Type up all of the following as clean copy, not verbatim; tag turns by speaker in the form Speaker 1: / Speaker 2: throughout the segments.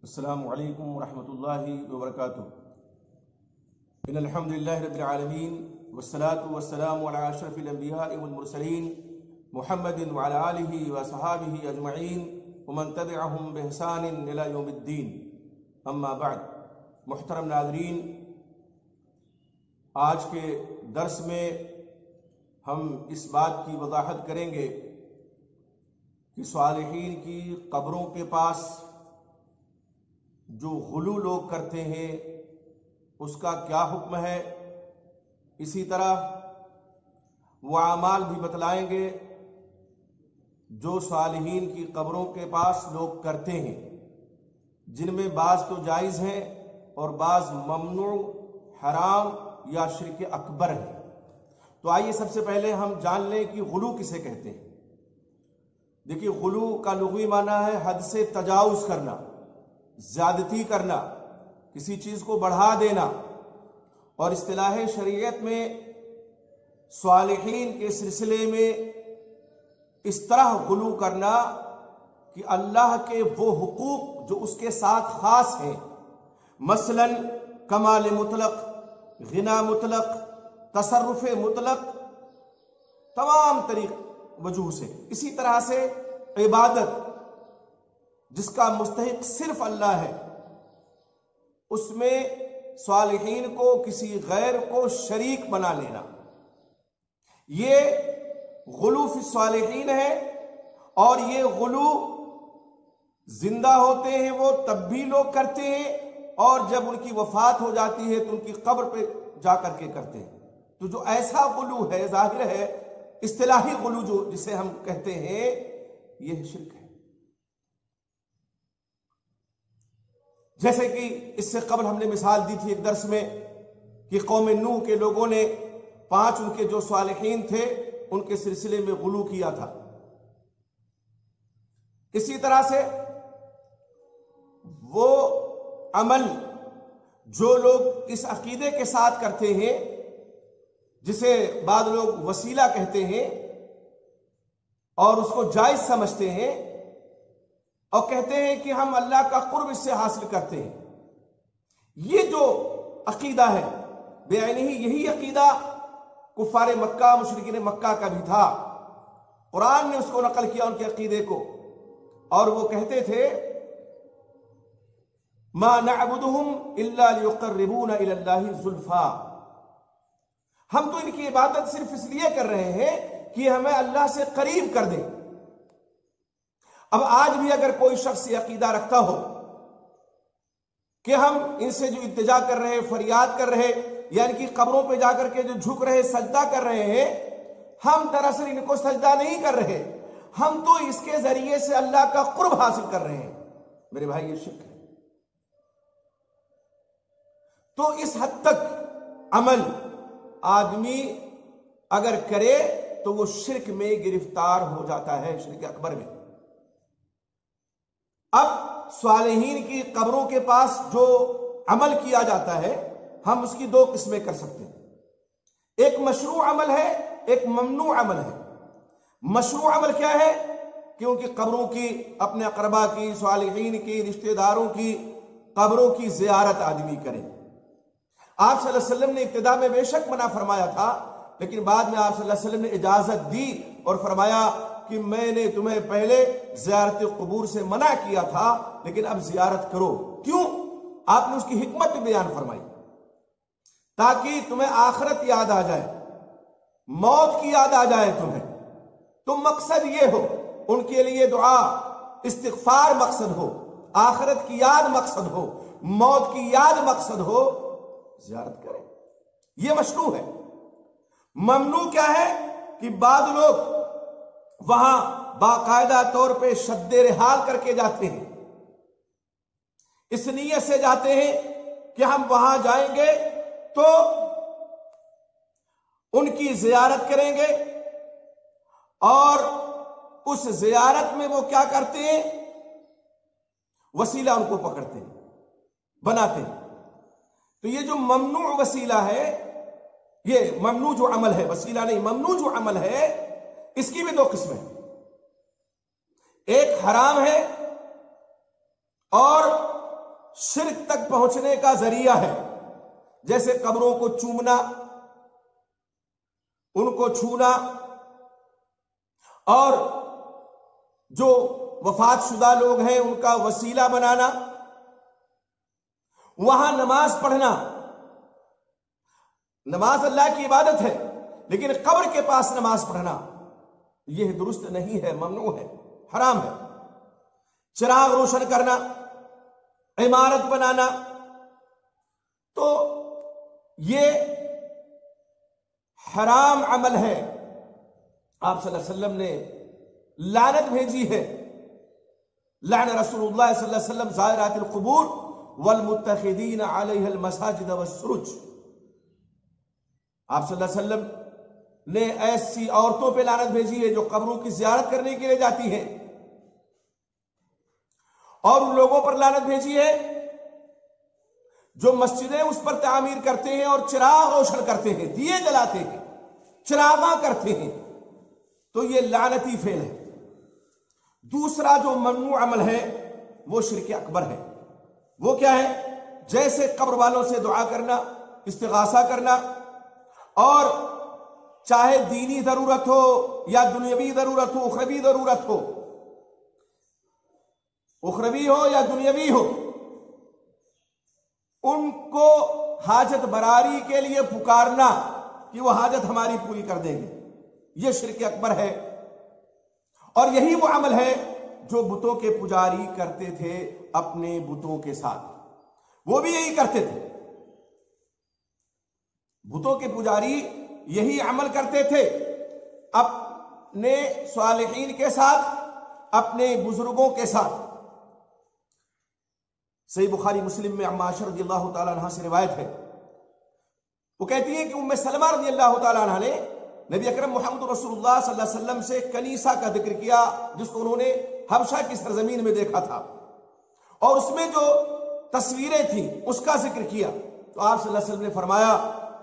Speaker 1: السلام علیکم ورحمۃ اللہ وبرکاتہ۔ ان الحمد للہ رب العالمین والصلاة والسلام علی اشرف الانبیاء والمرسلین محمد وعلی آلہ وصحابہ اجمعین ومن تبعہم بإحسان الی یوم الدین، اما بعد۔ محترم ناظرین، آج کے درس میں ہم اس بات کی وضاحت کریں گے کہ صالحین کی قبروں کے پاس جو غلو لوگ کرتے ہیں اس کا کیا حکم ہے۔ اسی طرح وہ اعمال بھی بتلائیں گے جو صالحین کی قبروں کے پاس لوگ کرتے ہیں، جن میں بعض تو جائز ہیں اور بعض ممنوع، حرام یا شرک اکبر ہے۔ تو آئیے سب سے پہلے ہم جان لیں کہ غلو کسے کہتے ہیں۔ دیکھیے، غلو کا لغوی معنی ہے حد سے تجاوز کرنا، زیادتی کرنا، کسی چیز کو بڑھا دینا، اور اصطلاح شریعت میں صالحین کے سلسلے میں اس طرح غلو کرنا کہ اللہ کے وہ حقوق جو اس کے ساتھ خاص ہیں، مثلا کمال مطلق، غنا مطلق، تصرف مطلق، تمام وجوہ سے۔ اسی طرح سے عبادت جس کا مستحق صرف اللہ ہے، اس میں صالحین کو، کسی غیر کو شریک بنا لینا، یہ غلو فی الصالحین ہے۔ اور یہ غلو زندہ ہوتے ہیں وہ تب بھی لوگ کرتے ہیں، اور جب ان کی وفات ہو جاتی ہے تو ان کی قبر پہ جا کر کے کرتے ہیں۔ تو جو ایسا غلو ہے، ظاہر ہے اصطلاحی غلو جو جسے ہم کہتے ہیں، یہ شرک ہے۔ جیسے کہ اس سے قبل ہم نے مثال دی تھی ایک درس میں کہ قوم نوح کے لوگوں نے 5 ان کے جو صالحین تھے ان کے سلسلے میں غلو کیا تھا۔ اسی طرح سے وہ عمل جو لوگ اس عقیدے کے ساتھ کرتے ہیں، جسے بعض لوگ وسیلہ کہتے ہیں اور اس کو جائز سمجھتے ہیں، اور کہتے ہیں کہ ہم اللہ کا قرب اس سے حاصل کرتے ہیں، یہ جو عقیدہ ہے بے عینی یہی عقیدہ کفار مکہ، مشرکین مکہ کا بھی تھا۔ قرآن نے اس کو نقل کیا ان کے عقیدے کو، اور وہ کہتے تھے ما نعبدهم الا ليقربونا الى الله زلفا، ہم تو ان کی عبادت صرف اس لیے کر رہے ہیں کہ ہمیں اللہ سے قریب کر دیں۔ اب آج بھی اگر کوئی شخص یہ عقیدہ رکھتا ہو کہ ہم ان سے جو التجا کر رہے، فریاد کر رہے، یا ان کی قبروں پہ جا کر کے جو جھک رہے، سجدہ کر رہے ہیں، ہم دراصل ان کو سجدہ نہیں کر رہے، ہم تو اس کے ذریعے سے اللہ کا قرب حاصل کر رہے ہیں، میرے بھائی یہ شرک ہے۔ تو اس حد تک عمل آدمی اگر کرے تو وہ شرک میں گرفتار ہو جاتا ہے، شرک اکبر میں۔ اب صالحین کی قبروں کے پاس جو عمل کیا جاتا ہے، ہم اس کی 2 قسمیں کر سکتے ہیں۔ ایک مشروع عمل ہے، ایک ممنوع عمل ہے۔ مشروع عمل کیا ہے کہ ان کی قبروں کی، اپنے اقربا کی، صالحین کی، رشتہ داروں کی قبروں کی زیارت آدمی کرے۔ آپ صلی اللہ علیہ وسلم نے ابتدا میں بے شک منع فرمایا تھا، لیکن بعد میں آپ صلی اللہ علیہ وسلم نے اجازت دی اور فرمایا کہ میں نے تمہیں پہلے زیارت قبور سے منع کیا تھا، لیکن اب زیارت کرو۔ کیوں؟ آپ نے اس کی حکمت بیان فرمائی، تاکہ تمہیں آخرت یاد آ جائے، موت کی یاد آ جائے تمہیں۔ تو مقصد یہ ہو، ان کے لیے دعا استغفار مقصد ہو، آخرت کی یاد مقصد ہو، موت کی یاد مقصد ہو، زیارت کریں، یہ مشروع ہے۔ ممنوع کیا ہے کہ بعض لوگ وہاں باقاعدہ طور پہ شد رحال کر کے جاتے ہیں، اس نیت سے جاتے ہیں کہ ہم وہاں جائیں گے تو ان کی زیارت کریں گے، اور اس زیارت میں وہ کیا کرتے ہیں، وسیلہ ان کو پکڑتے ہیں، بناتے ہیں۔ تو یہ جو ممنوع وسیلہ ہے، یہ ممنوع جو عمل ہے، وسیلہ نہیں، ممنوع جو عمل ہے، اس کی بھی 2 قسمیں ہیں۔ ایک حرام ہے اور شرک تک پہنچنے کا ذریعہ ہے، جیسے قبروں کو چومنا، ان کو چھونا، اور جو وفات شدہ لوگ ہیں ان کا وسیلہ بنانا، وہاں نماز پڑھنا۔ نماز اللہ کی عبادت ہے، لیکن قبر کے پاس نماز پڑھنا یہ درست نہیں ہے، ممنوع ہے، حرام ہے۔ چراغ روشن کرنا، عمارت بنانا، تو یہ حرام عمل ہے۔ آپ صلی اللہ علیہ وسلم نے لعنت بھیجی ہے، لعن رسول اللہ صلی اللہ علیہ وسلم زائرات القبور والمتخذین علیہ المساجد والسرج۔ آپ صلی اللہ علیہ وسلم نے ایسی عورتوں پہ لعنت بھیجی ہے جو قبروں کی زیارت کرنے کے لیے جاتی ہیں، اور ان لوگوں پر لعنت بھیجی ہے جو مسجدیں اس پر تعمیر کرتے ہیں اور چراغ روشن کرتے ہیں، دیے جلاتے ہیں، چراغاں کرتے ہیں، تو یہ لعنتی فعل ہے۔ دوسرا جو ممنوع عمل ہے وہ شرک اکبر ہے۔ وہ کیا ہے؟ جیسے قبر والوں سے دعا کرنا، استغاثہ کرنا، اور چاہے دینی ضرورت ہو یا دنیاوی ضرورت ہو، اخروی ضرورت ہو، اخروی ہو یا دنیاوی ہو، ان کو حاجت براری کے لیے پکارنا کہ وہ حاجت ہماری پوری کر دیں گے، یہ شرک اکبر ہے۔ اور یہی وہ عمل ہے جو بتوں کے پجاری کرتے تھے اپنے بتوں کے ساتھ، وہ بھی یہی کرتے تھے۔ بتوں کے پجاری یہی عمل کرتے تھے، اپنے صالحین کے ساتھ، اپنے بزرگوں کے ساتھ۔ صحیح بخاری مسلم میں عمار رضی اللہ تعالیٰ عنہ سے روایت ہے، وہ کہتی ہیں کہ ام سلمہ رضی اللہ تعالیٰ عنہ نے نبی اکرم محمد رسول اللہ صلی اللہ علیہ وسلم سے کنیسہ کا ذکر کیا، جس کو انہوں نے حبشہ کی سرزمین میں دیکھا تھا، اور اس میں جو تصویریں تھیں اس کا ذکر کیا۔ تو آپ صلی اللہ علیہ وسلم نے فرمایا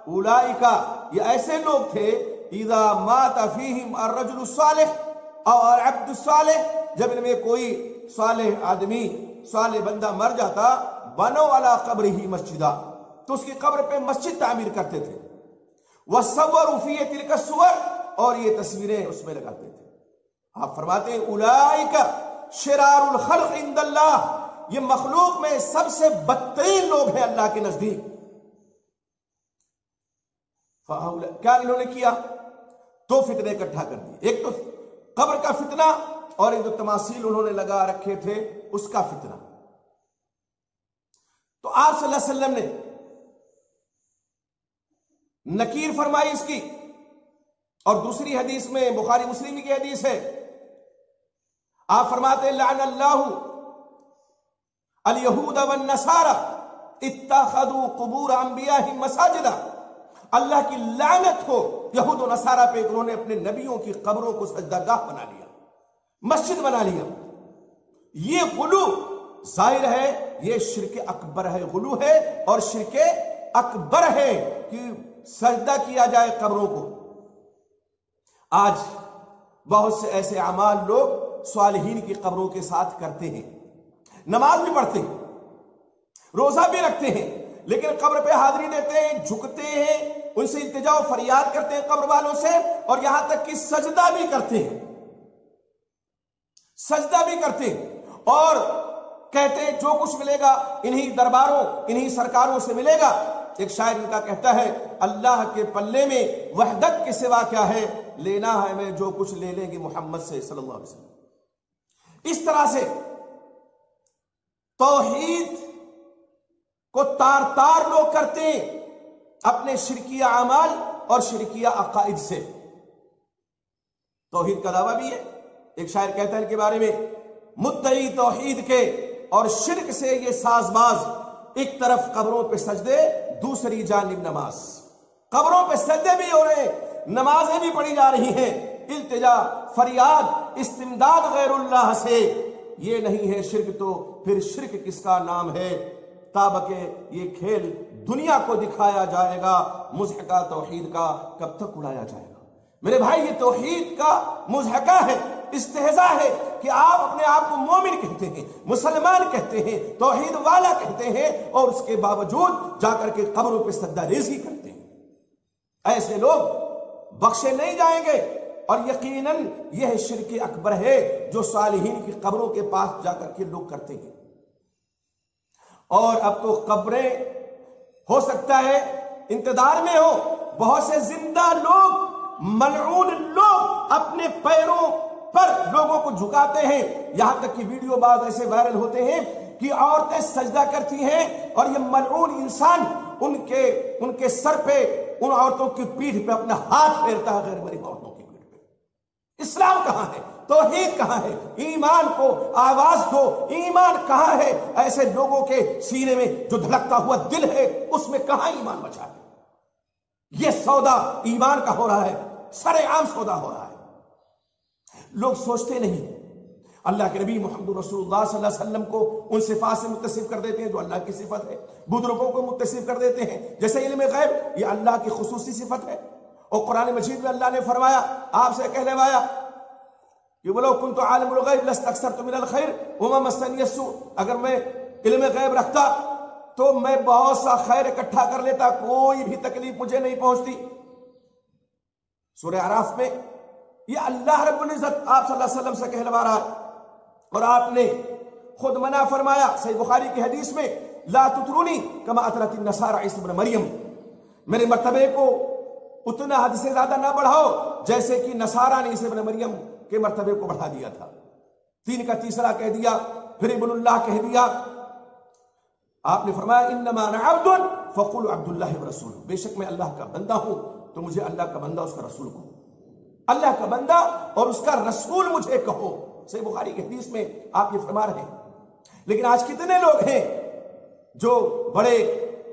Speaker 1: اولئک، یہ ایسے لوگ تھے، اذا مات فیہم الرجل الصالح او العبد الصالح، جب ان میں کوئی صالح آدمی، صالح بندہ مر جاتا، بنو علی قبرہ مسجدا، تو اس کی قبر پہ مسجد تعمیر کرتے تھے، وصوروا فیہ تلک الصور، اور یہ تصویریں اس میں لگاتے تھے۔ آپ فرماتے ہیں اولئک شرار الخلق عند اللہ، یہ مخلوق میں سب سے بدترین لوگ ہیں اللہ کے نزدیک۔ کیا انہوں نے کیا؟ دو فتنے اکٹھا کر دیے، ایک تو قبر کا فتنہ، اور ایک جو تماثیل انہوں نے لگا رکھے تھے اس کا فتنہ۔ تو آپ صلی اللہ علیہ وسلم نے نکیر فرمائی اس کی، اور دوسری حدیث میں بخاری مسلم کی حدیث ہے، آپ فرماتے ہیں لعن اللہ الیہود والنصارى اتخذوا قبور انبیائہم مساجدا، اللہ کی لعنت ہو یہود و نصارہ پہ، انہوں نے اپنے نبیوں کی قبروں کو سجدہ گاہ بنا لیا، مسجد بنا لیا۔ یہ غلو ظاہر ہے، یہ شرک اکبر ہے، غلو ہے اور شرک اکبر ہے کہ سجدہ کیا جائے قبروں کو۔ آج بہت سے ایسے اعمال لوگ صالحین کی قبروں کے ساتھ کرتے ہیں، نماز بھی پڑھتے ہیں، روزہ بھی رکھتے ہیں، لیکن قبر پہ حاضری دیتے ہیں، جھکتے ہیں، ان سے التجا و فریاد کرتے ہیں قبر والوں سے، اور یہاں تک کہ سجدہ بھی کرتے ہیں، سجدہ بھی کرتے ہیں، اور کہتے ہیں جو کچھ ملے گا انہی درباروں، انہی سرکاروں سے ملے گا۔ ایک شاعر ان کا کہتا ہے اللہ کے پلے میں وحدت کے سوا کیا ہے، لینا ہے میں جو کچھ لے لیں گے محمد سے صلی اللہ علیہ وسلم۔ اس طرح سے توحید کو تار تار لوگ کرتے ہیں اپنے شرکیہ اعمال اور شرکیہ عقائد سے۔ توحید کا دعویٰ بھی ہے، ایک شاعر کہتا ہے ان کے بارے میں، مدعی توحید کے اور شرک سے یہ ساز باز، ایک طرف قبروں پہ سجدے، دوسری جانب نماز۔ قبروں پہ سجدے بھی ہو رہے، نمازیں بھی پڑھی جا رہی ہیں، التجا، فریاد، استمداد غیر اللہ سے، یہ نہیں ہے شرک، تو پھر شرک کس کا نام ہے؟ تابکہ یہ کھیل دنیا کو دکھایا جائے گا، مضحکہ توحید کا کب تک اڑایا جائے گا؟ میرے بھائی یہ توحید کا مضحکہ ہے، استہزاء ہے کہ آپ اپنے آپ کو مومن کہتے ہیں، مسلمان کہتے ہیں، توحید والا کہتے ہیں، اور اس کے باوجود جا کر کے قبروں پہ سجدہ ریزی کرتے ہیں۔ ایسے لوگ بخشے نہیں جائیں گے، اور یقیناً یہ شرک اکبر ہے جو صالحین کی قبروں کے پاس جا کر کے لوگ کرتے ہیں۔ اور اب تو قبریں ہو سکتا ہے انتظار میں ہو، بہت سے زندہ لوگ، ملعون لوگ اپنے پیروں پر لوگوں کو جھکاتے ہیں، یہاں تک کہ ویڈیو بعض ایسے وائرل ہوتے ہیں کہ عورتیں سجدہ کرتی ہیں اور یہ ملعون انسان ان کے سر پہ، ان عورتوں کی پیٹھ پہ اپنا ہاتھ پھیرتا ہے، غیر محرم عورتوں کی پیٹھ پہ۔ اسلام کہاں ہے؟ توحید کہاں ہے؟ ایمان کو آواز دو، ایمان کہاں ہے؟ ایسے لوگوں کے سینے میں جو دھڑکتا ہوا دل ہے، اس میں کہاں ایمان بچا ہے؟ یہ سودا ایمان کا ہو رہا ہے، سر عام سودا ہو رہا ہے۔ لوگ سوچتے نہیں، اللہ کے نبی محمد رسول اللہ صلی اللہ علیہ وسلم کو ان صفات سے متصف کر دیتے ہیں جو اللہ کی صفت ہے، بزرگوں کو متصف کر دیتے ہیں جیسے علم غیب، یہ اللہ کی خصوصی صفت ہے۔ اور قرآن مجید میں اللہ نے فرمایا، آپ سے کہنے وایا کہ وَلَوْ كُنْتُ عَالِمُ الْغَيْبِ لَاسْتَكْثَرْتُ مِنَ الْخَيْرِ وَمَا مَسَّنِيَ السُّوءُ، اگر میں علم غیب رکھتا تو میں بہت سا خیر اکٹھا کر لیتا، کوئی بھی تکلیف مجھے نہیں پہنچتی۔ سورہ اعراف میں یہ اللہ رب العزت آپ صلی اللہ علیہ وسلم سے کہلوا رہا ہے، اور آپ نے خود منع فرمایا صحیح بخاری کی حدیث میں، لا تطرونی کما اطرت النصارى عیسی ابن مریم، میرے مرتبے کو اتنا حد سے زیادہ نہ بڑھاؤ جیسے کہ نصارہ نے عیسی ابن مریم کے مرتبے کو بڑھا دیا تھا۔ تین کا تیسرا کہہ دیا، پھر ابن اللہ کہہ دیا۔ آپ نے فرمایا انما انا عبد فقولوا عبد اللہ ورسول، بے شک میں اللہ کا بندہ ہوں تو مجھے اللہ کا بندہ اس کا رسول کہو، اللہ کا بندہ اور اس کا رسول مجھے کہو۔ صحیح بخاری کی حدیث میں آپ یہ فرما رہے ہیں۔ لیکن آج کتنے لوگ ہیں جو بڑے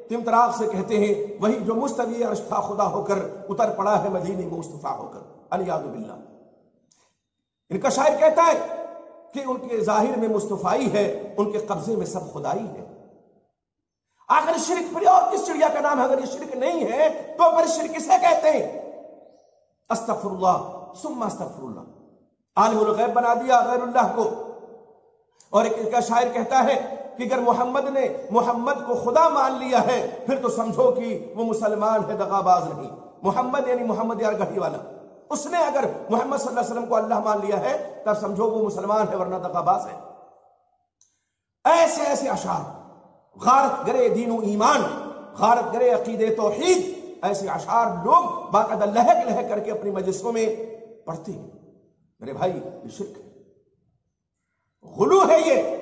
Speaker 1: تمطراق سے کہتے ہیں وہی جو مستوی عرش تھا خدا ہو کر اتر پڑا ہے مدینے میں مصطفیٰ ہو کر، علیاذ باللہ۔ ان کا شاعر کہتا ہے کہ ان کے ظاہر میں مصطفائی ہے، ان کے قبضے میں سب خدائی ہے۔ آخر شرک پھر اور کس چڑیا کا نام ہے؟ اگر یہ شرک نہیں ہے تو پھر شرک کسے کہتے ہیں؟ استغفر اللہ ثم استغفر اللہ، عالم الغیب بنا دیا غیر اللہ کو۔ اور ایک کا شاعر کہتا ہے کہ اگر محمد نے محمد کو خدا مان لیا ہے پھر تو سمجھو کہ وہ مسلمان ہے، دغاباز نہیں۔ محمد یعنی محمد یار گڑھی والا، اس نے اگر محمد صلی اللہ علیہ وسلم کو اللہ مان لیا ہے تب سمجھو وہ مسلمان ہے، ورنہ دغاباز ہے۔ ایسے ایسے اشعار غارت گرے دین و ایمان، غارت گرے عقید توحید، ایسے اشعار لوگ باقاعدہ لہک لہک کر کے اپنی مجلسوں میں پڑھتے ہیں۔ میرے بھائی یہ شرک ہے، غلو ہے، یہ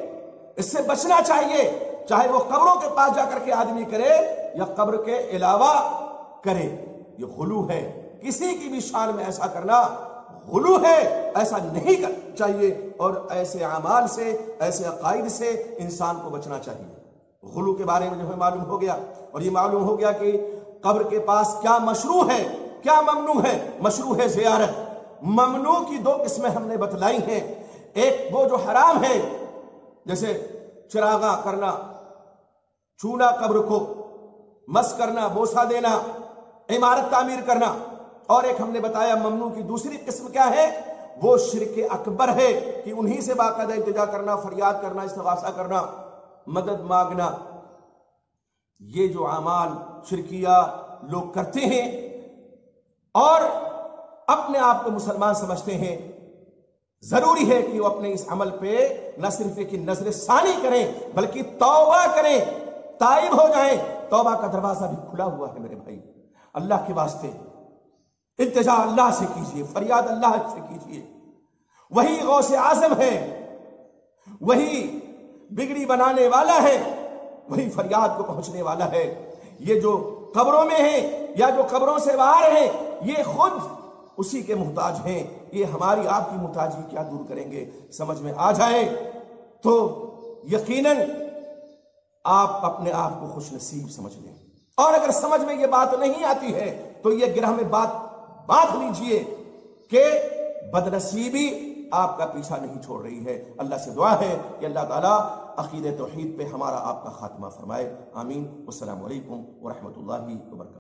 Speaker 1: اس سے بچنا چاہیے، چاہے وہ قبروں کے پاس جا کر کے آدمی کرے یا قبر کے علاوہ کرے، یہ غلو ہے۔ کسی کی بھی شان میں ایسا کرنا غلو ہے، ایسا نہیں کرنا چاہیے، اور ایسے اعمال سے، ایسے عقائد سے انسان کو بچنا چاہیے۔ غلو کے بارے میں جو ہے معلوم ہو گیا، اور یہ معلوم ہو گیا کہ قبر کے پاس کیا مشروع ہے کیا ممنوع ہے۔ مشروع ہے زیارت، ممنوع کی دو قسمیں ہم نے بتلائی ہیں۔ ایک وہ جو حرام ہے جیسے چراغاں کرنا، چھونا قبر کو، مس کرنا، بوسہ دینا، عمارت تعمیر کرنا، اور ایک ہم نے بتایا ممنوع کی دوسری قسم کیا ہے، وہ شرک اکبر ہے کہ انہی سے باقاعدہ التجا کرنا، فریاد کرنا، استغاثہ کرنا، مدد مانگنا۔ یہ جو اعمال شرکیہ لوگ کرتے ہیں اور اپنے آپ کو مسلمان سمجھتے ہیں، ضروری ہے کہ وہ اپنے اس عمل پہ نہ صرف ایک نظر ثانی کریں بلکہ توبہ کریں، تائب ہو جائیں۔ توبہ کا دروازہ بھی کھلا ہوا ہے میرے بھائی، اللہ کے واسطے التجا اللہ سے کیجئے، فریاد اللہ سے کیجئے۔ وہی غوث اعظم ہے، وہی بگڑی بنانے والا ہے، وہی فریاد کو پہنچنے والا ہے۔ یہ جو قبروں میں ہیں یا جو قبروں سے باہر ہیں یہ خود اسی کے محتاج ہیں، یہ ہماری آپ کی محتاجی کیا دور کریں گے؟ سمجھ میں آ جائے تو یقیناً آپ اپنے آپ کو خوش نصیب سمجھ لیں، اور اگر سمجھ میں یہ بات نہیں آتی ہے تو یہ گرہ میں بات باندھ لیجئے کہ بدنصیبی آپ کا پیچھا نہیں چھوڑ رہی ہے۔ اللہ سے دعا ہے کہ اللہ تعالیٰ عقید توحید پہ ہمارا آپ کا خاتمہ فرمائے، آمین۔ والسلام علیکم ورحمۃ اللہ وبرکاتہ۔